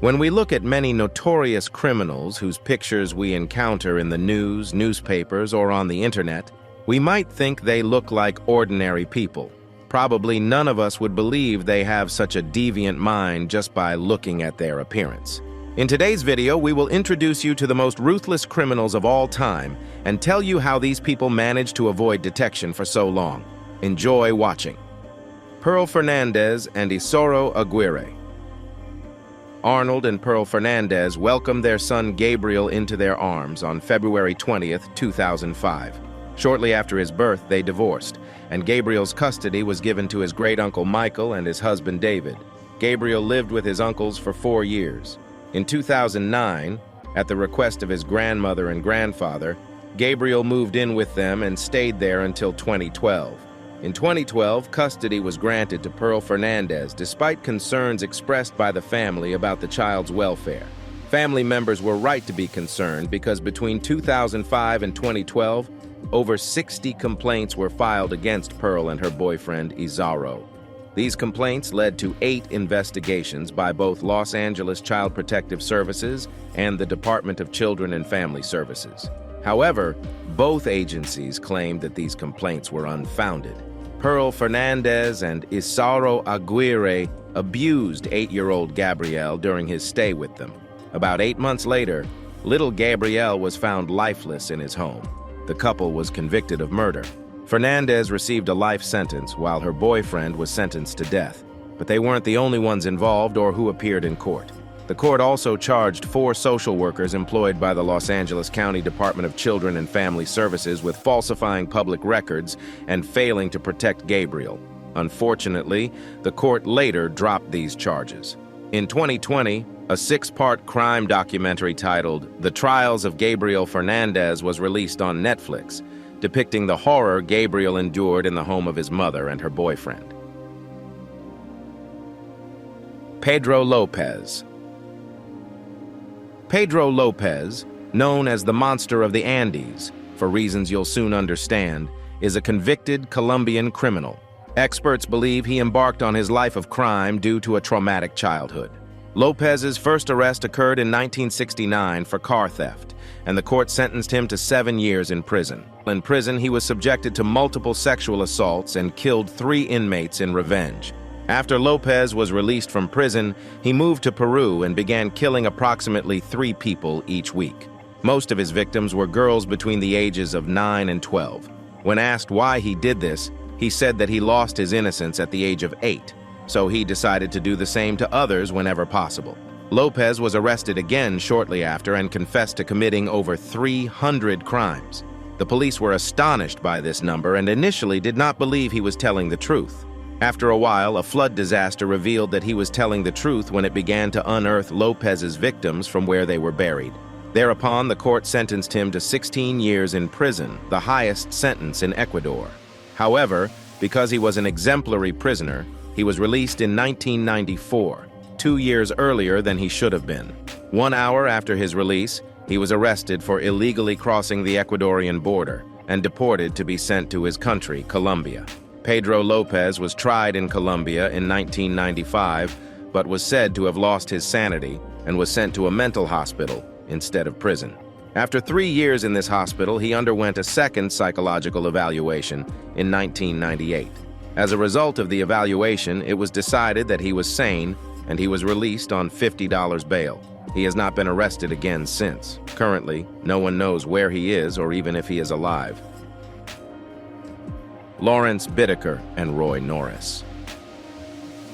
When we look at many notorious criminals whose pictures we encounter in the news, newspapers, or on the internet, we might think they look like ordinary people. Probably none of us would believe they have such a deviant mind just by looking at their appearance. In today's video, we will introduce you to the most ruthless criminals of all time and tell you how these people managed to avoid detection for so long. Enjoy watching. Pearl Fernandez and Isauro Aguirre. Arnold and Pearl Fernandez welcomed their son Gabriel into their arms on February 20th, 2005. Shortly after his birth, they divorced, and Gabriel's custody was given to his great-uncle Michael and his husband David. Gabriel lived with his uncles for 4 years. In 2009, at the request of his grandmother and grandfather, Gabriel moved in with them and stayed there until 2012. In 2012, custody was granted to Pearl Fernandez despite concerns expressed by the family about the child's welfare. Family members were right to be concerned because between 2005 and 2012, over 60 complaints were filed against Pearl and her boyfriend, Isauro. These complaints led to 8 investigations by both Los Angeles Child Protective Services and the Department of Children and Family Services. However, both agencies claimed that these complaints were unfounded. Pearl Fernandez and Isauro Aguirre abused 8-year-old Gabrielle during his stay with them. About 8 months later, little Gabrielle was found lifeless in his home. The couple was convicted of murder. Fernandez received a life sentence while her boyfriend was sentenced to death. But they weren't the only ones involved or who appeared in court. The court also charged 4 social workers employed by the Los Angeles County Department of Children and Family Services with falsifying public records and failing to protect Gabriel. Unfortunately, the court later dropped these charges. In 2020, a 6-part crime documentary titled The Trials of Gabriel Fernandez was released on Netflix, depicting the horror Gabriel endured in the home of his mother and her boyfriend. Pedro Lopez. Pedro Lopez, known as the Monster of the Andes, for reasons you'll soon understand, is a convicted Colombian criminal. Experts believe he embarked on his life of crime due to a traumatic childhood. Lopez's first arrest occurred in 1969 for car theft, and the court sentenced him to 7 years in prison. In prison, he was subjected to multiple sexual assaults and killed 3 inmates in revenge. After Lopez was released from prison, he moved to Peru and began killing approximately 3 people each week. Most of his victims were girls between the ages of 9 and 12. When asked why he did this, he said that he lost his innocence at the age of 8, so he decided to do the same to others whenever possible. Lopez was arrested again shortly after and confessed to committing over 300 crimes. The police were astonished by this number and initially did not believe he was telling the truth. After a while, a flood disaster revealed that he was telling the truth when it began to unearth Lopez's victims from where they were buried. Thereupon, the court sentenced him to 16 years in prison, the highest sentence in Ecuador. However, because he was an exemplary prisoner, he was released in 1994, 2 years earlier than he should have been. 1 hour after his release, he was arrested for illegally crossing the Ecuadorian border and deported to be sent to his country, Colombia. Pedro Lopez was tried in Colombia in 1995, but was said to have lost his sanity and was sent to a mental hospital instead of prison. After 3 years in this hospital, he underwent a second psychological evaluation in 1998. As a result of the evaluation, it was decided that he was sane and he was released on $50 bail. He has not been arrested again since. Currently, no one knows where he is or even if he is alive. Lawrence Bittaker and Roy Norris.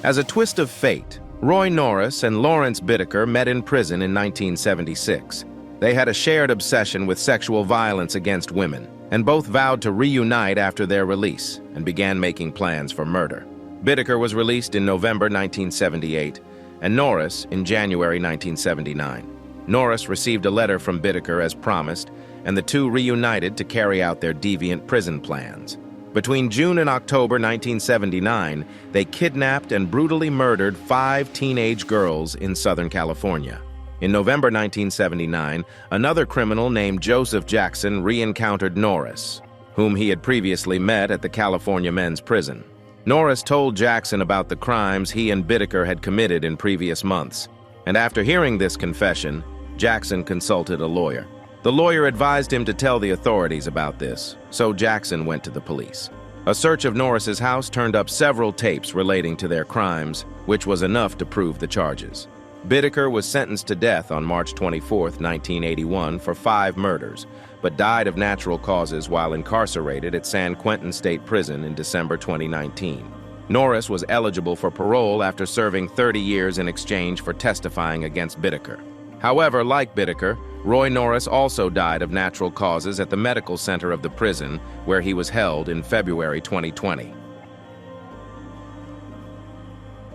As a twist of fate, Roy Norris and Lawrence Bittaker met in prison in 1976. They had a shared obsession with sexual violence against women, and both vowed to reunite after their release and began making plans for murder. Bittaker was released in November 1978, and Norris in January 1979. Norris received a letter from Bittaker as promised, and the two reunited to carry out their deviant prison plans. Between June and October 1979, they kidnapped and brutally murdered 5 teenage girls in Southern California. In November 1979, another criminal named Joseph Jackson re-encountered Norris, whom he had previously met at the California men's prison. Norris told Jackson about the crimes he and Bittaker had committed in previous months. And after hearing this confession, Jackson consulted a lawyer. The lawyer advised him to tell the authorities about this, so Jackson went to the police. A search of Norris's house turned up several tapes relating to their crimes, which was enough to prove the charges. Bittaker was sentenced to death on March 24, 1981 for 5 murders, but died of natural causes while incarcerated at San Quentin State Prison in December 2019. Norris was eligible for parole after serving 30 years in exchange for testifying against Bittaker. However, like Bittaker, Roy Norris also died of natural causes at the medical center of the prison, where he was held in February 2020.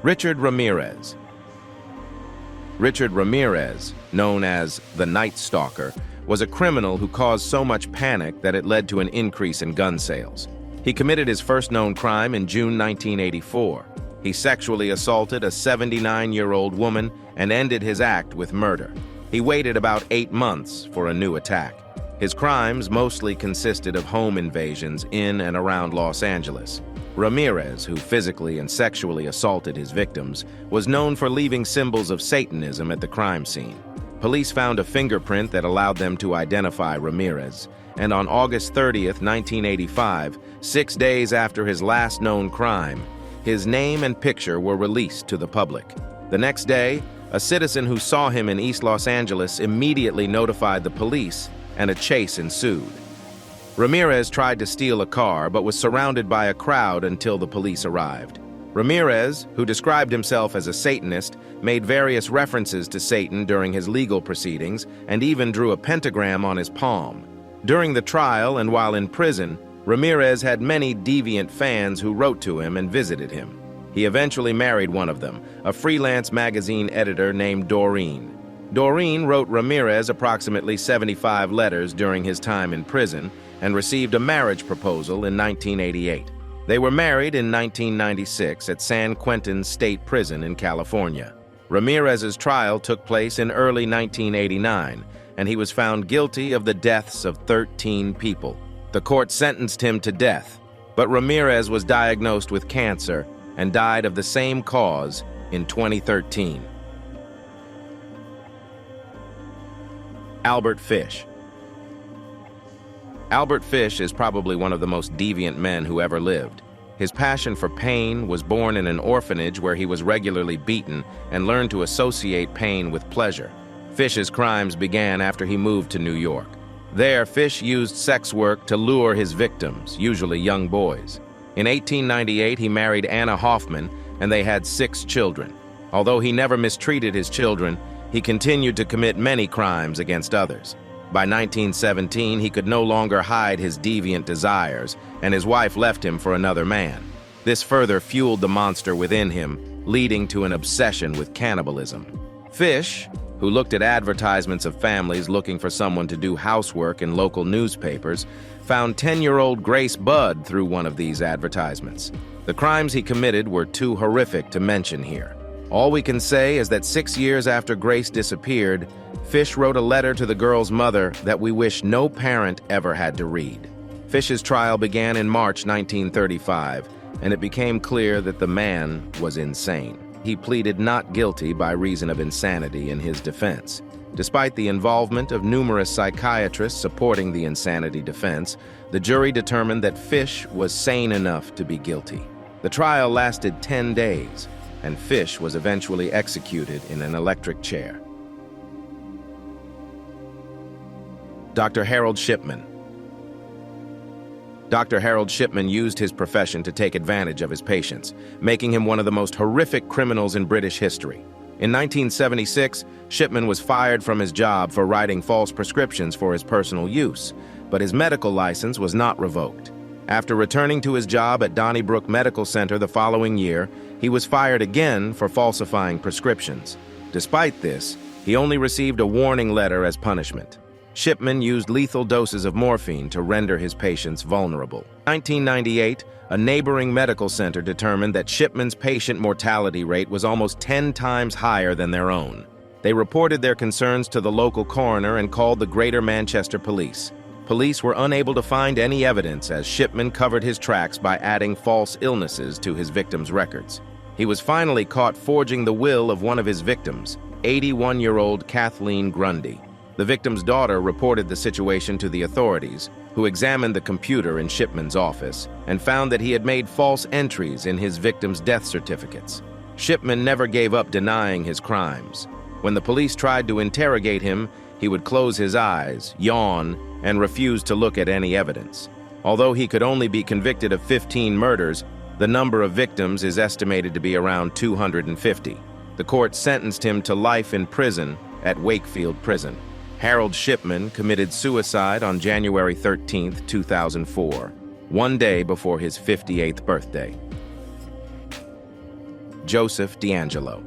Richard Ramirez. Richard Ramirez, known as the Night Stalker, was a criminal who caused so much panic that it led to an increase in gun sales. He committed his first known crime in June 1984. He sexually assaulted a 79-year-old woman and ended his act with murder. He waited about 8 months for a new attack. His crimes mostly consisted of home invasions in and around Los Angeles. Ramirez, who physically and sexually assaulted his victims, was known for leaving symbols of Satanism at the crime scene. Police found a fingerprint that allowed them to identify Ramirez, and on August 30th, 1985, 6 days after his last known crime, his name and picture were released to the public. The next day, a citizen who saw him in East Los Angeles immediately notified the police, and a chase ensued. Ramirez tried to steal a car but was surrounded by a crowd until the police arrived. Ramirez, who described himself as a Satanist, made various references to Satan during his legal proceedings and even drew a pentagram on his palm. During the trial and while in prison, Ramirez had many deviant fans who wrote to him and visited him. He eventually married one of them, a freelance magazine editor named Doreen. Doreen wrote Ramirez approximately 75 letters during his time in prison and received a marriage proposal in 1988. They were married in 1996 at San Quentin State Prison in California. Ramirez's trial took place in early 1989, and he was found guilty of the deaths of 13 people. The court sentenced him to death, but Ramirez was diagnosed with cancer and died of the same cause in 2013. Albert Fish. Albert Fish is probably one of the most deviant men who ever lived. His passion for pain was born in an orphanage where he was regularly beaten and learned to associate pain with pleasure. Fish's crimes began after he moved to New York. There, Fish used sex work to lure his victims, usually young boys. In 1898, he married Anna Hoffman, and they had 6 children. Although he never mistreated his children, he continued to commit many crimes against others. By 1917, he could no longer hide his deviant desires, and his wife left him for another man. This further fueled the monster within him, leading to an obsession with cannibalism. Fish, who looked at advertisements of families looking for someone to do housework in local newspapers, found 10-year-old Grace Budd through one of these advertisements. The crimes he committed were too horrific to mention here. All we can say is that 6 years after Grace disappeared, Fish wrote a letter to the girl's mother that we wish no parent ever had to read. Fish's trial began in March 1935, and it became clear that the man was insane. He pleaded not guilty by reason of insanity in his defense. Despite the involvement of numerous psychiatrists supporting the insanity defense, the jury determined that Fish was sane enough to be guilty. The trial lasted 10 days, and Fish was eventually executed in an electric chair. Dr. Harold Shipman. Dr. Harold Shipman used his profession to take advantage of his patients, making him one of the most horrific criminals in British history. In 1976, Shipman was fired from his job for writing false prescriptions for his personal use, but his medical license was not revoked. After returning to his job at Donnybrook Medical Center the following year, he was fired again for falsifying prescriptions. Despite this, he only received a warning letter as punishment. Shipman used lethal doses of morphine to render his patients vulnerable. In 1998, a neighboring medical center determined that Shipman's patient mortality rate was almost 10 times higher than their own. They reported their concerns to the local coroner and called the Greater Manchester Police. Police were unable to find any evidence as Shipman covered his tracks by adding false illnesses to his victims' records. He was finally caught forging the will of one of his victims. 81-year-old Kathleen Grundy. The victim's daughter reported the situation to the authorities, who examined the computer in Shipman's office and found that he had made false entries in his victim's death certificates. Shipman never gave up denying his crimes. When the police tried to interrogate him, he would close his eyes, yawn, and refuse to look at any evidence. Although he could only be convicted of 15 murders, the number of victims is estimated to be around 250. The court sentenced him to life in prison at Wakefield Prison. Harold Shipman committed suicide on January 13, 2004, one day before his 58th birthday. Joseph DeAngelo.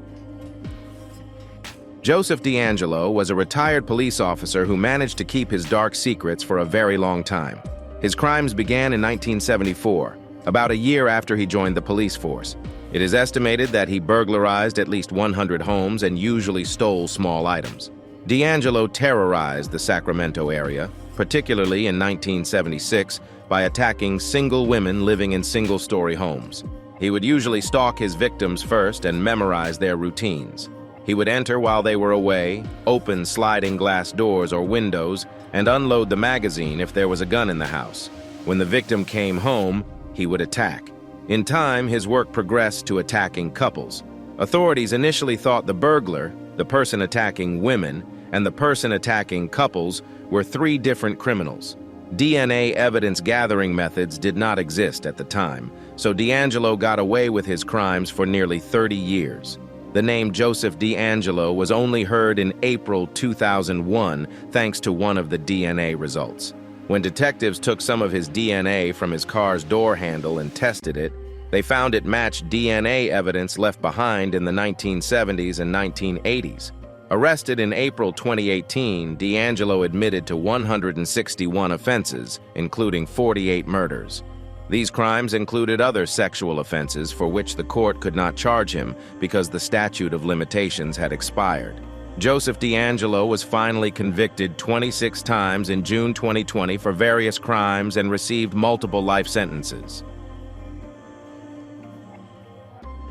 Joseph DeAngelo was a retired police officer who managed to keep his dark secrets for a very long time. His crimes began in 1974, about a year after he joined the police force. It is estimated that he burglarized at least 100 homes and usually stole small items. DeAngelo terrorized the Sacramento area, particularly in 1976, by attacking single women living in single-story homes. He would usually stalk his victims first and memorize their routines. He would enter while they were away, open sliding glass doors or windows, and unload the magazine if there was a gun in the house. When the victim came home, he would attack. In time, his work progressed to attacking couples. Authorities initially thought the burglar, the person attacking women, and the person attacking couples were three different criminals. DNA evidence gathering methods did not exist at the time, so DeAngelo got away with his crimes for nearly 30 years. The name Joseph DeAngelo was only heard in April 2001 thanks to one of the DNA results. When detectives took some of his DNA from his car's door handle and tested it, they found it matched DNA evidence left behind in the 1970s and 1980s. Arrested in April 2018, DeAngelo admitted to 161 offenses, including 48 murders. These crimes included other sexual offenses for which the court could not charge him because the statute of limitations had expired. Joseph DeAngelo was finally convicted 26 times in June 2020 for various crimes and received multiple life sentences.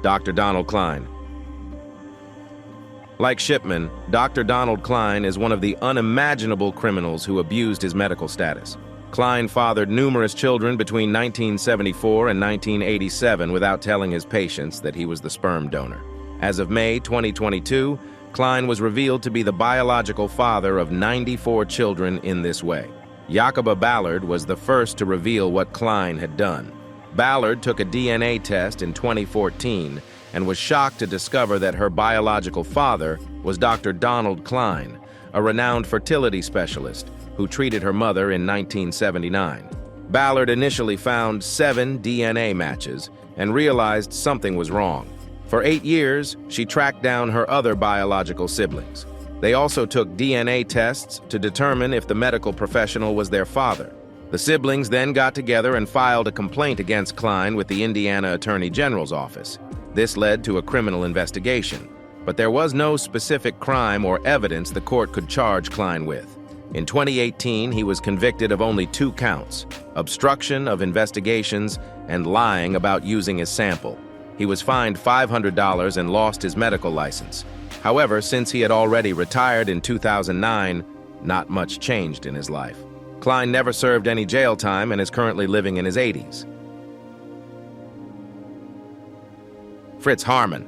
Dr. Donald Klein. Like Shipman, Dr. Donald Klein is one of the unimaginable criminals who abused his medical status. Klein fathered numerous children between 1974 and 1987 without telling his patients that he was the sperm donor. As of May 2022, Klein was revealed to be the biological father of 94 children in this way. Jacoba Ballard was the first to reveal what Klein had done. Ballard took a DNA test in 2014 and was shocked to discover that her biological father was Dr. Donald Klein, a renowned fertility specialist who treated her mother in 1979. Ballard initially found 7 DNA matches and realized something was wrong. For 8 years, she tracked down her other biological siblings. They also took DNA tests to determine if the medical professional was their father. The siblings then got together and filed a complaint against Klein with the Indiana Attorney General's office. This led to a criminal investigation, but there was no specific crime or evidence the court could charge Klein with. In 2018, he was convicted of only 2 counts: obstruction of investigations and lying about using his sample. He was fined $500 and lost his medical license. However, since he had already retired in 2009, not much changed in his life. Klein never served any jail time and is currently living in his 80s. Fritz Harman.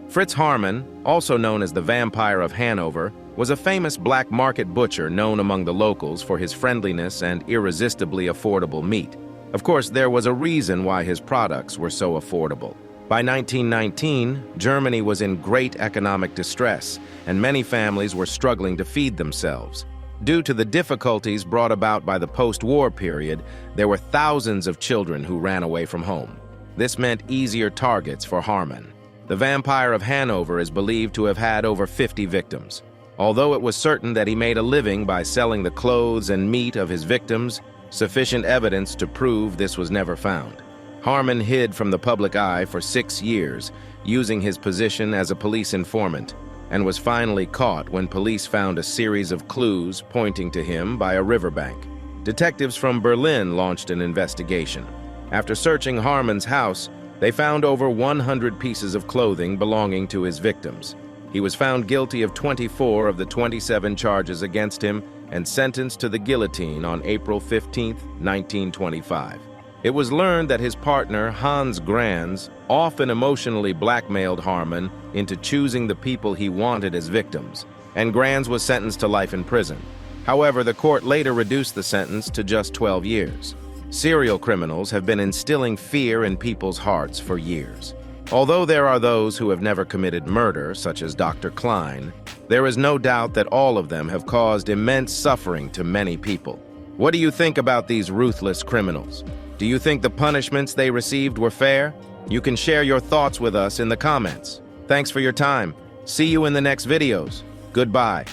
Fritz Harman, also known as the Vampire of Hanover, was a famous black market butcher known among the locals for his friendliness and irresistibly affordable meat. Of course, there was a reason why his products were so affordable. By 1919, Germany was in great economic distress, and many families were struggling to feed themselves. Due to the difficulties brought about by the post-war period, there were thousands of children who ran away from home. This meant easier targets for Harman. The Vampire of Hanover is believed to have had over 50 victims. Although it was certain that he made a living by selling the clothes and meat of his victims, sufficient evidence to prove this was never found. Harman hid from the public eye for 6 years, using his position as a police informant, and was finally caught when police found a series of clues pointing to him by a riverbank. Detectives from Berlin launched an investigation. After searching Harman's house, They found over 100 pieces of clothing belonging to his victims. He was found guilty of 24 of the 27 charges against him and sentenced to the guillotine on April 15, 1925. It was learned that his partner, Hans Granz, often emotionally blackmailed Harmon into choosing the people he wanted as victims, and Granz was sentenced to life in prison. However, the court later reduced the sentence to just 12 years. Serial criminals have been instilling fear in people's hearts for years. Although there are those who have never committed murder, such as Dr. Klein, there is no doubt that all of them have caused immense suffering to many people. What do you think about these ruthless criminals? Do you think the punishments they received were fair? You can share your thoughts with us in the comments. Thanks for your time. See you in the next videos. Goodbye.